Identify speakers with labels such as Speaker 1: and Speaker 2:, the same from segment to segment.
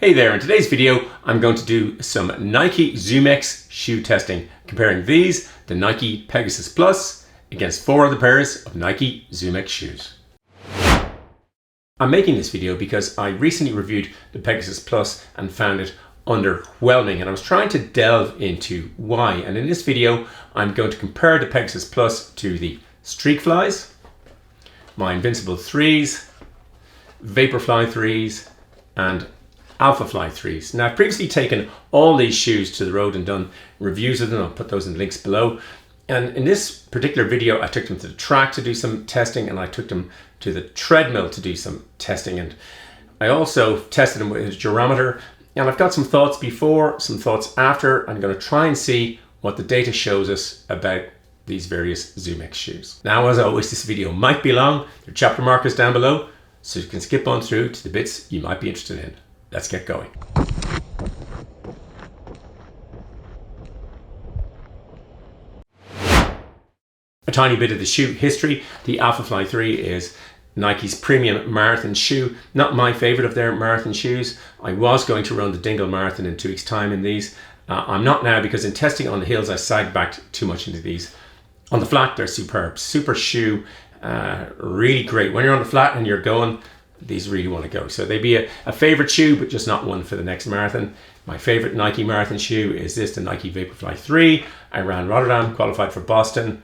Speaker 1: Hey there, in today's video I'm going to do some Nike ZoomX shoe testing, comparing these, the Nike Pegasus Plus, against 4 other pairs of Nike ZoomX shoes. I'm making this video because I recently reviewed the Pegasus Plus and found it underwhelming, and I was trying to delve into why. And in this video I'm going to compare the Pegasus Plus to the Streakflies, my Invincible 3s, Vaporfly 3s, and Alphafly 3s. Now, I've previously taken all these shoes to the road and done reviews of them. I'll put those in links below. And in this particular video, I took them to the track to do some testing, and I took them to the Treadmill to do some testing. And I also tested them with a Durometer. And I've got some thoughts before, some thoughts after. I'm going to try and see what the data shows us about these various ZoomX shoes. Now, as always, this video might be long. There are chapter markers down below, so you can skip on through to the bits you might be interested in. Let's get going. A tiny bit of the shoe history. The Alphafly 3 is Nike's premium marathon shoe. Not my favorite of their marathon shoes. I was going to run the Dingle Marathon in 2 weeks' time in these. I'm not now, because in testing on the hills I side-backed too much into these. On the flat, they're superb. Super shoe, really great. When you're on the flat and you're going, these really want to go. So they'd be a favorite shoe, but just not one for the next marathon. My favorite Nike marathon shoe is this, the Nike Vaporfly 3. I ran Rotterdam, qualified for Boston.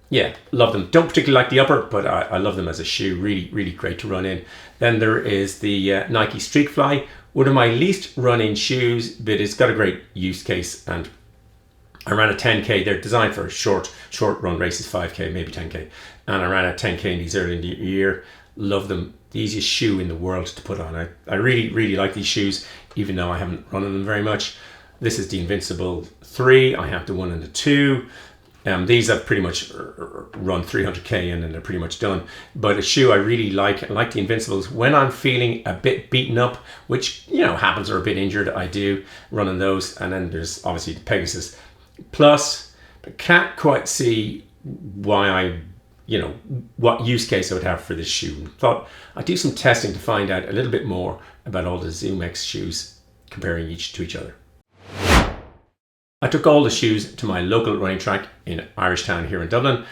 Speaker 1: Yeah, love them. Don't particularly like the upper, but I love them as a shoe. Really, really great to run in. Then there is the Nike Streakfly, one of my least run-in shoes, but it's got a great use case. And I ran a 10K. They're designed for short run races, 5K, maybe 10K. And I ran a 10K in these early in the year. Love them. The easiest shoe in the world to put on. I really, really like these shoes, even though I haven't run in them very much. This is the Invincible 3. I have the 1 and the 2. These I've pretty much run 300K in, and they're pretty much done. But a shoe I really like. I like the Invincibles when I'm feeling a bit beaten up, which, you know, happens, or a bit injured. I do running those. And then there's obviously the Pegasus Plus. But can't quite see why what use case I would have for this shoe. Thought I'd do some testing to find out a little bit more about all the ZoomX shoes, comparing each to each other. I took all the shoes to my local running track in Irishtown here in Dublin.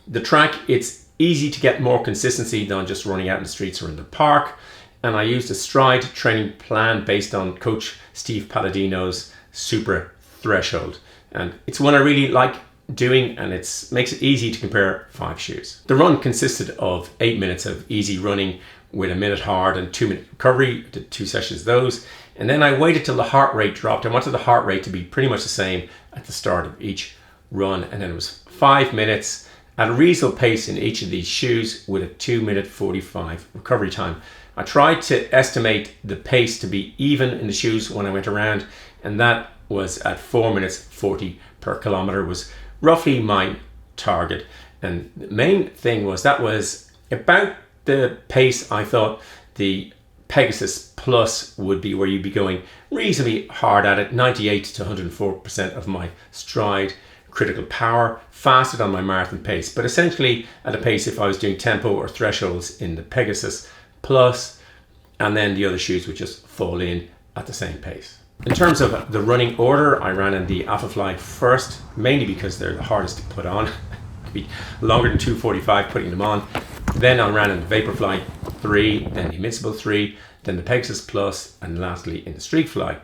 Speaker 1: The track, it's easy to get more consistency than just running out in the streets or in the park. And I used a Stryd training plan based on Coach Steve Palladino's Super Threshold. And it's one I really like doing, and it makes it easy to compare 5 shoes. The run consisted of 8 minutes of easy running with a minute hard and 2 minute recovery. Did 2 sessions of those, and then I waited till the heart rate dropped. I wanted the heart rate to be pretty much the same at the start of each run, and then it was 5 minutes at a reasonable pace in each of these shoes with a 2-minute 45 recovery time. I tried to estimate the pace to be even in the shoes when I went around, and that was at 4 minutes 40 per kilometer was roughly my target. And the main thing was that was about the pace I thought the Pegasus Plus would be, where you'd be going reasonably hard at it, 98 to 104% of my Stryd critical power, faster than my marathon pace, but essentially at a pace if I was doing tempo or thresholds in the Pegasus Plus, and then the other shoes would just fall in at the same pace. In terms of the running order, I ran in the Alphafly first, mainly because they're the hardest to put on. It'd be longer than 2:45 putting them on. Then I ran in the Vaporfly 3, then the Invincible 3, then the Pegasus Plus, and lastly in the Streakfly.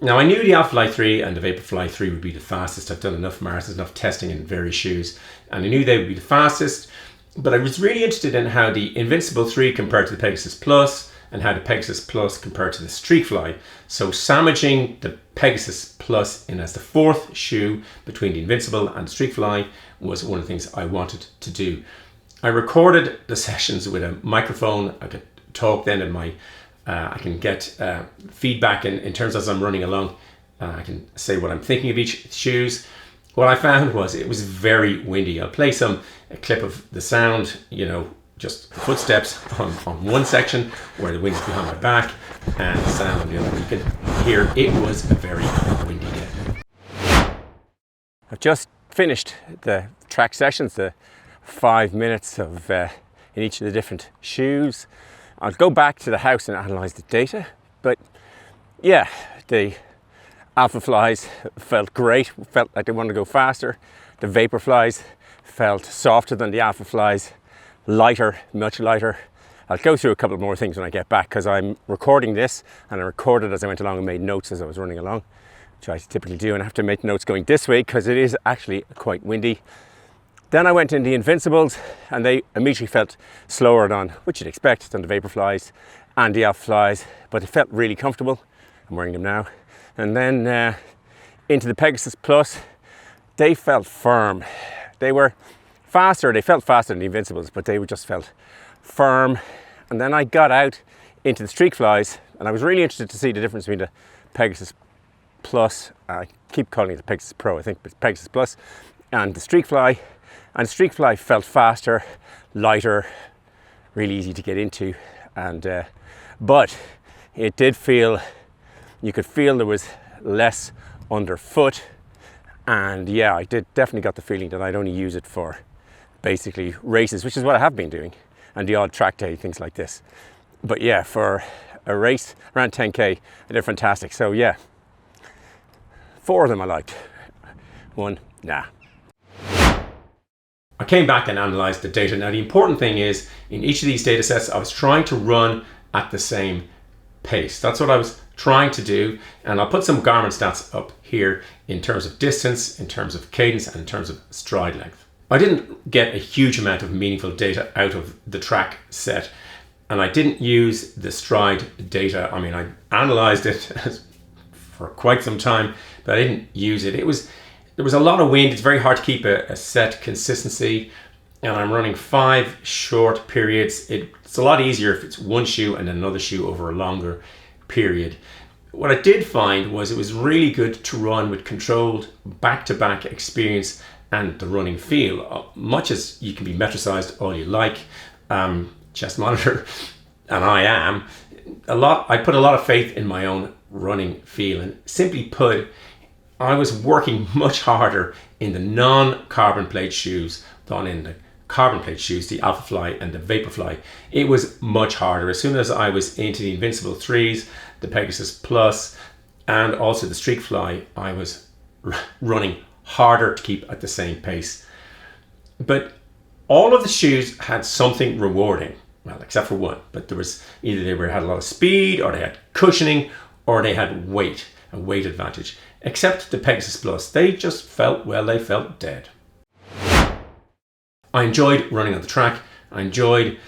Speaker 1: Now, I knew the Alphafly 3 and the Vaporfly 3 would be the fastest. I've done enough marathons, enough testing in various shoes, and I knew they would be the fastest. But I was really interested in how the Invincible 3 compared to the Pegasus Plus, and how the Pegasus Plus compared to the Streakfly. So sandwiching the Pegasus Plus in as the 4th shoe between the Invincible and Streakfly was one of the things I wanted to do. I recorded the sessions with a microphone. I could talk then, and I can get feedback in terms as I'm running along. I can say what I'm thinking of each shoes. What I found was it was very windy. I'll play a clip of the sound, just the footsteps on one section where the wind's behind my back, and the sound on the other. You can hear it was a very windy day. I've just finished the track sessions, the 5 minutes of in each of the different shoes. I'll go back to the house and analyze the data, but
Speaker 2: yeah, the Alphaflys felt great, felt like they wanted to go faster. The Vaporflies felt softer than the Alphaflys, lighter, much lighter. I'll go through a couple more things when I get back because I'm recording this and I recorded as I went along and made notes as I was running along, which I typically do, and I have to make notes going this way because it is actually quite windy. Then I went in the Invincibles and they immediately felt slower than, which you'd expect, than the Vaporflies and the Alphaflys, but it felt really comfortable. I'm wearing them now. And then into the Pegasus Plus, they felt firm. They were faster, they felt faster than the Invincibles, but they just felt firm. And then I got out into the Streakflies, and I was really interested to see the difference between the Pegasus Plus, I keep calling it the Pegasus Pro, I think it's Pegasus Plus, and the Streakfly. And Streakfly felt faster, lighter, really easy to get into, and but it did feel, you could feel there was less underfoot, and yeah, I definitely got the feeling that I'd only use it for basically races, which is what I have been doing, and the odd track day, things like this. But yeah, for a race around 10k, they're fantastic. So yeah, 4 of them I liked. 1, nah.
Speaker 1: I came back and analysed the data. Now the important thing is, in each of these data sets, I was trying to run at the same pace. That's what I was trying to do, and I'll put some Garmin stats up here in terms of distance, in terms of cadence, and in terms of stride length. I didn't get a huge amount of meaningful data out of the track set, and I didn't use the Stryd data. I mean, I analysed it for quite some time, but I didn't use it. There was a lot of wind. It's very hard to keep a set consistency, and I'm running 5 short periods. It's a lot easier if it's one shoe and another shoe over a longer period. What I did find was it was really good to run with controlled back-to-back experience and the running feel. Much as you can be metricized all you like, chest monitor, and I put a lot of faith in my own running feel, and simply put, I was working much harder in the non-carbon plate shoes than in the carbon plate shoes, the Alphafly and the Vaporfly. It was much harder. As soon as I was into the Invincible 3s, the Pegasus Plus, and also the Streakfly, I was running harder to keep at the same pace. But all of the shoes had something rewarding, well, except for one, but there was either they had a lot of speed, or they had cushioning, or they had weight, a weight advantage. Except the Pegasus Plus, they just felt, well, they felt dead. I enjoyed running on the track. I enjoyed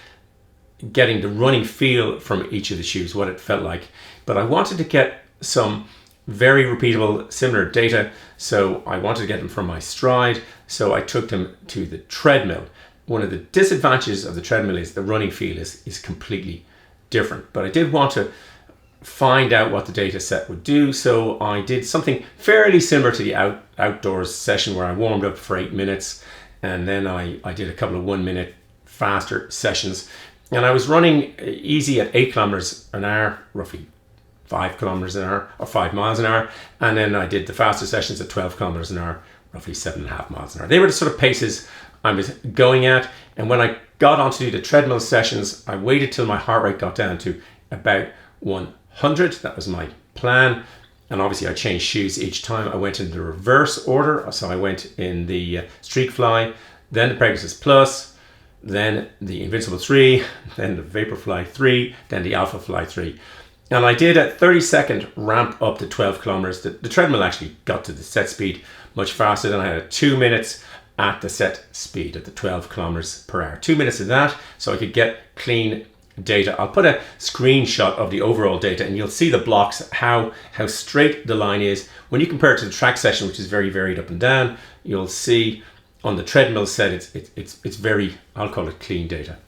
Speaker 1: getting the running feel from each of the shoes, what it felt like. But I wanted to get some very repeatable, similar data. So I wanted to get them from my Stryd. So I took them to the Treadmill. One of the disadvantages of the Treadmill is the running feel is completely different. But I did want to find out what the data set would do. So I did something fairly similar to the outdoors session where I warmed up for 8 minutes. And then I did a couple of 1 minute faster sessions. And I was running easy at 8 kilometers an hour, roughly 5 kilometers an hour, or 5 miles an hour. And then I did the faster sessions at 12 kilometers an hour, roughly 7.5 miles an hour. They were the sort of paces I was going at. And when I got on to do the treadmill sessions, I waited till my heart rate got down to about 100. That was my plan. And obviously I changed shoes each time. I went in the reverse order. So I went in the Streakfly, then the Pegasus Plus, then the Invincible 3, then the Vaporfly 3, then the Alphafly 3. And I did a 30-second ramp up to 12 kilometers. The treadmill actually got to the set speed much faster. Than I had 2 minutes at the set speed at the 12 kilometers per hour. 2 minutes of that so I could get clean data. I'll put a screenshot of the overall data and you'll see the blocks, how straight the line is. When you compare it to the track session, which is very varied up and down, you'll see on the treadmill set it's very, I'll call it clean data.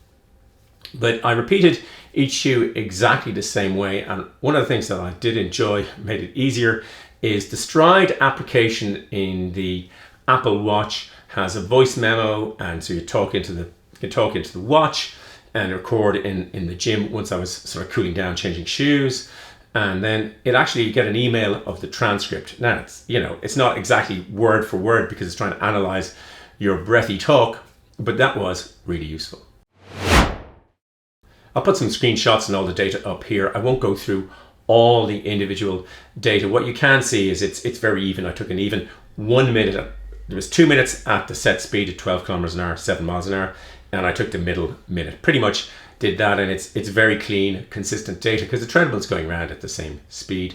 Speaker 1: But I repeated each shoe exactly the same way, and one of the things that I did enjoy, made it easier, is the Stryd application in the Apple Watch has a voice memo, and so you can talk into the watch and record in the gym once I was sort of cooling down, changing shoes. And then it actually, you get an email of the transcript. Now, it's not exactly word for word because it's trying to analyze your breathy talk, but that was really useful. I'll put some screenshots and all the data up here. I won't go through all the individual data. What you can see is it's very even. I took an even 1 minute. There was 2 minutes at the set speed at 12 kilometers an hour, 7 miles an hour, and I took the middle minute. Pretty much did that, and it's very clean, consistent data because the treadmill's going around at the same speed.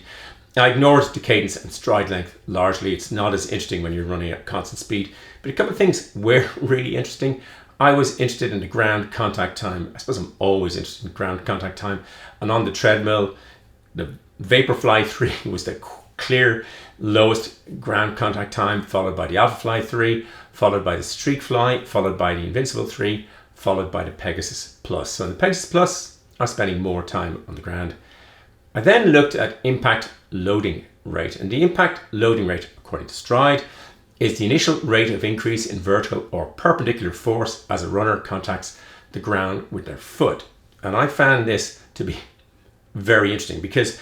Speaker 1: I ignored the cadence and stride length largely. It's not as interesting when you're running at constant speed, but a couple of things were really interesting. I was interested in the ground contact time. I suppose I'm always interested in ground contact time. And on the treadmill, the Vaporfly 3 was the clear lowest ground contact time, followed by the Alphafly 3, followed by the Streakfly, followed by the Invincible 3, followed by the Pegasus Plus. So in the Pegasus Plus, I was spending more time on the ground. I then looked at impact loading rate, and the impact loading rate, according to Stryd, is the initial rate of increase in vertical or perpendicular force as a runner contacts the ground with their foot. And I found this to be very interesting because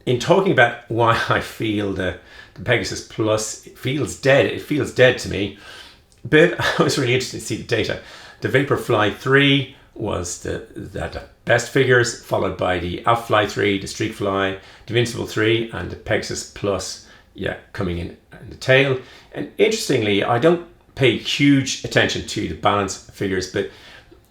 Speaker 1: in talking about why I feel the Pegasus Plus feels dead, it feels dead to me, but I was really interested to see the data. The Vaporfly 3 was the best figures, followed by the Alphafly 3, the Streakfly, the Invincible 3, and the Pegasus Plus, coming in the tail. And interestingly, I don't pay huge attention to the balance figures, but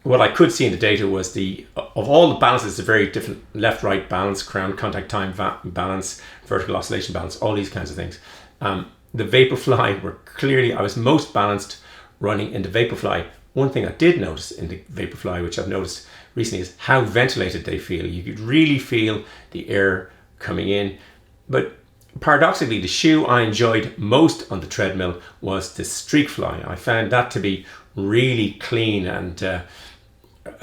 Speaker 1: what I could see in the data was of all the balances, a very different left-right balance, ground contact time balance, vertical oscillation balance, all these kinds of things. The Vaporfly were clearly, I was most balanced running in the Vaporfly. One thing I did notice in the Vaporfly, which I've noticed recently, is how ventilated they feel. You could really feel the air coming in. But paradoxically, the shoe I enjoyed most on the treadmill was the Streakfly. I found that to be really clean and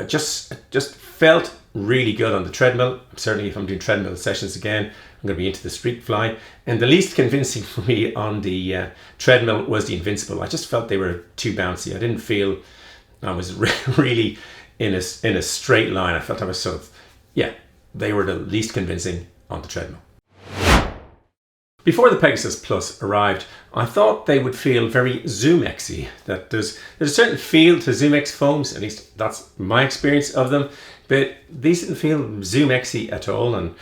Speaker 1: just felt really good on the treadmill. Certainly if I'm doing treadmill sessions again, I'm going to be into the Streakfly. And the least convincing for me on the treadmill was the Invincible. I just felt they were too bouncy. I didn't feel I was really in a straight line. I felt I was they were the least convincing on the treadmill. Before the Pegasus Plus arrived, I thought they would feel very ZoomX-y, that there's a certain feel to ZoomX foams, at least that's my experience of them, but these didn't feel ZoomX-y at all. And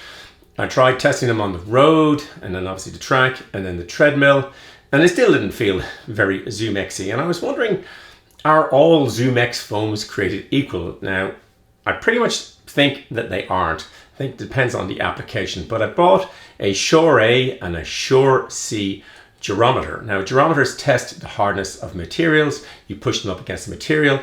Speaker 1: I tried testing them on the road, and then obviously the track, and then the treadmill, and they still didn't feel very ZoomX-y. And I was wondering, are all ZoomX foams created equal? Now, I pretty much think that they aren't. I think it depends on the application, but I bought a Shore A and a Shore C durometer. Now, durometers test the hardness of materials. You push them up against the material.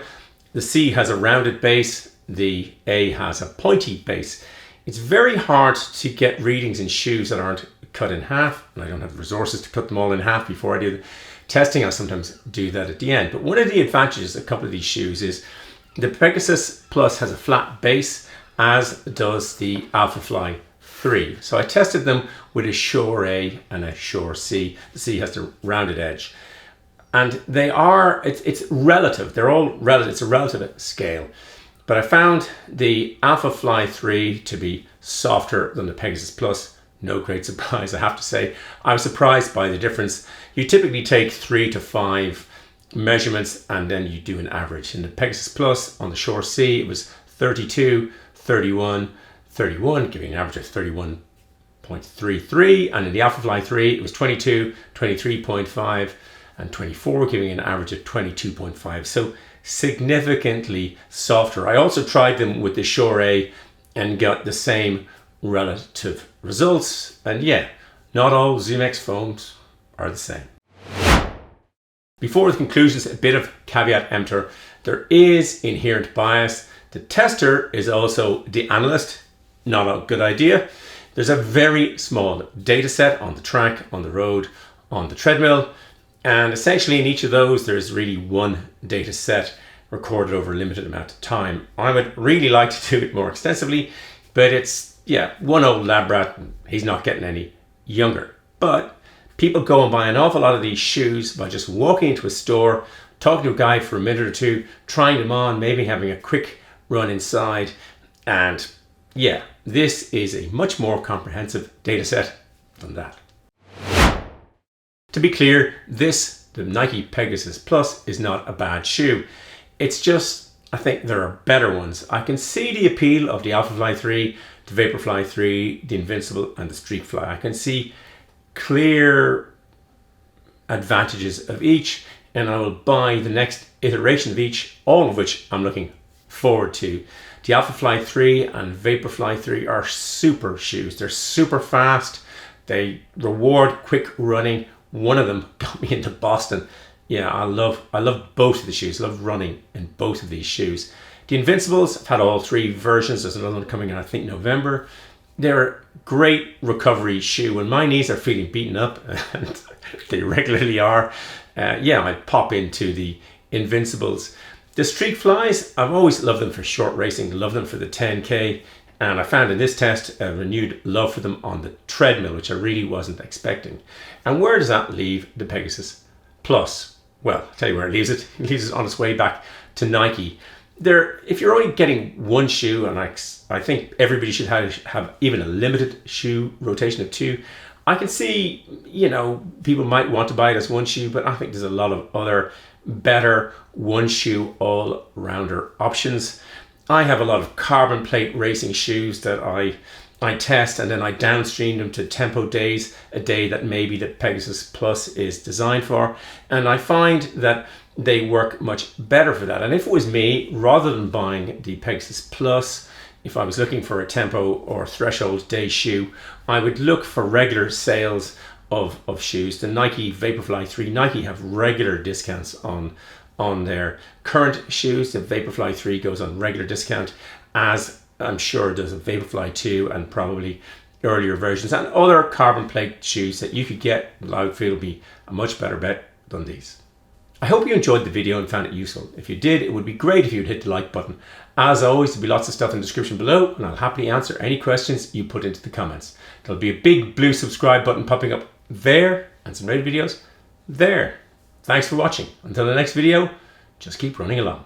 Speaker 1: The C has a rounded base. The A has a pointy base. It's very hard to get readings in shoes that aren't cut in half, and I don't have the resources to cut them all in half before I do the testing. I sometimes do that at the end. But one of the advantages of a couple of these shoes is the Pegasus Plus has a flat base, as does the Alphafly 3. So I tested them with a Shore A and a Shore C. The C has the rounded edge. And they are, it's relative. They're all relative. It's a relative scale. But I found the Alphafly 3 to be softer than the Pegasus Plus. No great surprise, I have to say. I was surprised by the difference. You typically take 3 to 5 measurements and then you do an average. In the Pegasus Plus on the Shore C, it was 32, 31, 31, giving an average of 31.33. And in the Alphafly 3, it was 22, 23.5, and 24, giving an average of 22.5. So significantly softer. I also tried them with the Shore A and got the same relative results. And not all ZoomX foams are the same. Before the conclusions, a bit of caveat emptor. There is inherent bias. The tester is also the analyst. Not a good idea. There's a very small data set on the track, on the road, on the treadmill. And essentially in each of those, there's really one data set recorded over a limited amount of time. I would really like to do it more extensively, but it's, one old lab rat, he's not getting any younger. But people go and buy an awful lot of these shoes by just walking into a store, talking to a guy for a minute or two, trying them on, maybe having a quick run inside. And this is a much more comprehensive data set than that. To be clear, the Nike Pegasus Plus is not a bad shoe. It's just, I think there are better ones. I can see the appeal of the Alphafly 3. the Vaporfly 3, the Invincible, and the Streakfly. I can see clear advantages of each, and I will buy the next iteration of each, all of which I'm looking forward to. The Alphafly 3 and Vaporfly 3 are super shoes. They're super fast. They reward quick running. One of them got me into Boston. Yeah, I love both of the shoes. I love running in both of these shoes. The Invincibles, I've had all 3 versions. There's another one coming in, I think, November. They're a great recovery shoe. When my knees are feeling beaten up, and they regularly are, yeah, I pop into the Invincibles. The Streakflies, I've always loved them for short racing, love them for the 10K, and I found in this test a renewed love for them on the Treadmill, which I really wasn't expecting. And where does that leave the Pegasus Plus? Well, I'll tell you where it leaves it. It leaves it on its way back to Nike. If you're only getting one shoe, and I think everybody should have even a limited shoe rotation of 2, I can see, you know, people might want to buy it as one shoe, but I think there's a lot of other better one shoe all-rounder options. I have a lot of carbon plate racing shoes that I test, and then I downstream them to tempo days, a day that maybe the Pegasus Plus is designed for, and I find that they work much better for that. And if it was me, rather than buying the Pegasus Plus, if I was looking for a tempo or threshold day shoe, I would look for regular sales of shoes. The Nike Vaporfly 3, Nike have regular discounts on their current shoes. The Vaporfly 3 goes on regular discount, as I'm sure does a Vaporfly 2 and probably earlier versions, and other carbon plate shoes that you could get, I would feel would be a much better bet than these. I hope you enjoyed the video and found it useful. If you did, it would be great if you'd hit the like button. As always, there'll be lots of stuff in the description below, and I'll happily answer any questions you put into the comments. There'll be a big blue subscribe button popping up there, and some rated videos there. Thanks for watching. Until the next video, just keep running along.